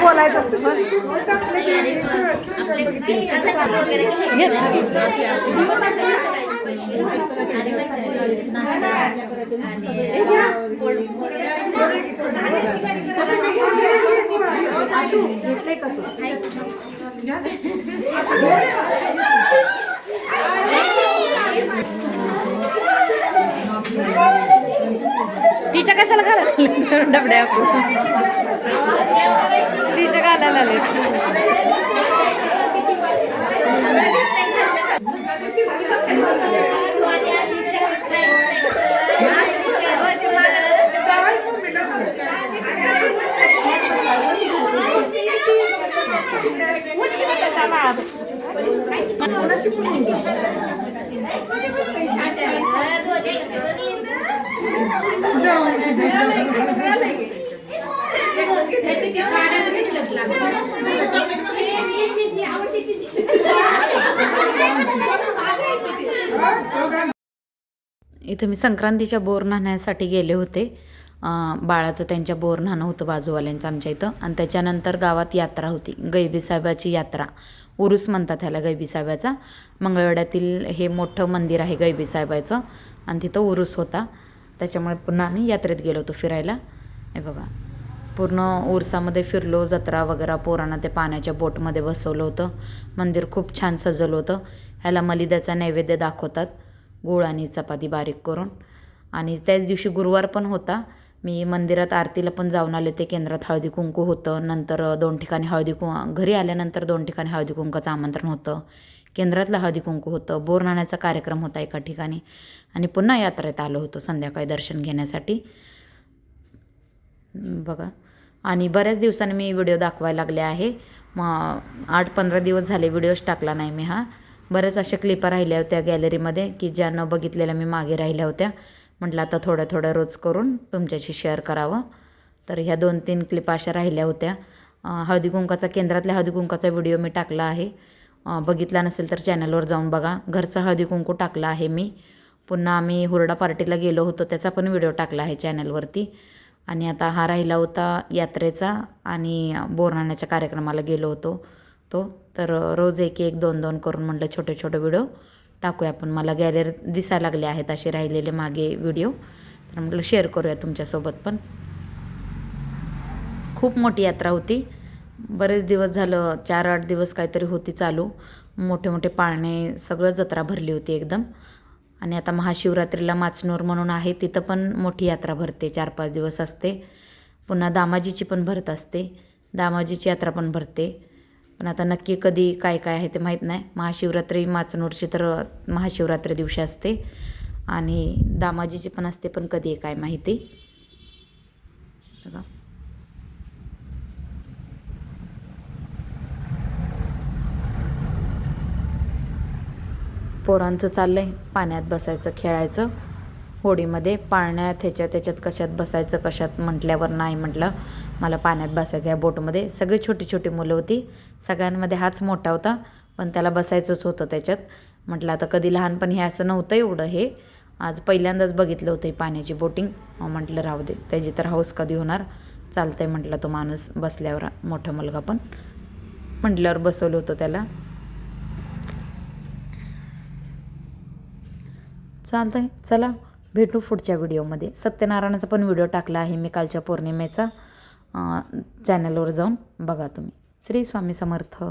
बोलायचं तिच्या कशाला घालायला डबड्या तिच्या घालायला आले इथं मी संक्रांतीच्या बोर न्हाण्यासाठी गेले होते. बाळाचं त्यांच्या बोर न्हाणं होतं बाजूवाल्यांचं आमच्या इथं. आणि त्याच्यानंतर गावात यात्रा होती, गैबीसाहेबाची यात्रा, उरूस म्हणतात ह्याला गैबीसाहेबाचा. मंगळवेढ्यातील हे मोठं मंदिर आहे गैबीसाहेबाचं आणि तिथं उरूस होता. त्याच्यामुळे पुन्हा आम्ही यात्रेत गेलो होतो फिरायला. हे बघा पूर्ण उरसामध्ये फिरलो, जत्रा वगैरे, पोरांना ते पाण्याच्या बोटमध्ये बसवलं होतं. मंदिर खूप छान सजवलं होतं. ह्याला मलिद्याचा नैवेद्य दाखवतात, गूळ आणि चपाती बारीक करून. आणि त्याच दिवशी गुरुवार पण होता. मी मंदिरात आरतीला पण जाऊन आले ते. केंद्रात हळदी कुंकू होतं. नंतर 2 ठिकाणी घरी आल्यानंतर 2 ठिकाणी हळदी कुंकाचं आमंत्रण होतं. केंद्रातलं हळदी कुंकू होतं. बोर न्हाण्याचा कार्यक्रम होता एका ठिकाणी. आणि पुन्हा यात्रेत आलो होतो संध्याकाळी दर्शन घेण्यासाठी. बघा आणि बऱ्याच दिवसांनी मी व्हिडिओ दाखवायला लागले आहे. मग 8-15 दिवस झाले व्हिडिओज टाकला नाही मी. बऱ्याच अशा क्लिपा राहिल्या होत्या गॅलरीमध्ये की ज्या न बघितलेल्या मी मागे राहिल्या होत्या. म्हटलं आता थोड्या रोज करून तुमच्याशी शेअर करावं. तर ह्या 2-3 क्लिपा अशा राहिल्या होत्या. हळदी कुंकाचा, केंद्रातल्या हळदी कुंकाचा व्हिडिओ मी टाकला आहे. बघितला नसेल तर चॅनलवर जाऊन बघा. घरचा हळदी कुंकू टाकला आहे मी. पुन्हा आम्ही हुरडा पार्टीला गेलो होतो त्याचा पण व्हिडिओ टाकला आहे चॅनलवरती. आणि आता हा राहिला होता यात्रेचा आणि बोर न्हाण्याच्या कार्यक्रमाला गेलो होतो तो. तर रोज 1-1, 2-2 करून म्हटलं छोटे व्हिडिओ टाकूया आपण. मला गॅलरीत दिसायला लागले आहेत असे राहिलेले मागे व्हिडिओ, तर म्हटलं शेअर करूया तुमच्यासोबत पण. खूप मोठी यात्रा होती. बरेच दिवस झालं, 4-8 दिवस काहीतरी होती चालू. मोठे पाळणे, सगळं जत्रा भरली होती एकदम. आणि आता महाशिवरात्रीला माचनूर म्हणून आहे तिथं पण मोठी यात्रा भरते, 4-5 दिवस असते. पुन्हा दामाजीची पण भरत असते, दामाजीची यात्रा पण भरते. पण आता नक्की कधी काय आहे ते माहीत नाही. महाशिवरात्री माचनूरची तर महाशिवरात्री दिवशी असते आणि दामाजीची पण असते, पण कधी आहे काय माहिती. बघा पोरांचं चाललं आहे पाण्यात बसायचं, खेळायचं होडीमध्ये, पाळण्यात त्याच्यात कशात बसायचं, कशात म्हटल्यावर नाही म्हटलं मला पाण्यात बसायचं या बोटमध्ये. सगळे छोटी मुलं होती, सगळ्यांमध्ये हाच मोठा होता पण त्याला बसायचंच होतं त्याच्यात. म्हटलं आता कधी लहानपणी हे असं नव्हतं एवढं, हे आज पहिल्यांदाच बघितलं होतं ही पाण्याची बोटिंग. म्हटलं राहू दे, त्याची तर हाऊस कधी होणार. चालतंय म्हटलं तो माणूस बसल्यावर, मोठा मुलगा पण म्हटल्यावर बसवलं होतं त्याला. चालतंय, चला भेटू पुढच्या व्हिडिओमध्ये. सत्यनारायणाचा पण व्हिडिओ टाकला आहे मी कालच्या पौर्णिमेचा, चॅनलवर जाऊन बघा तुम्ही. श्री स्वामी समर्थ.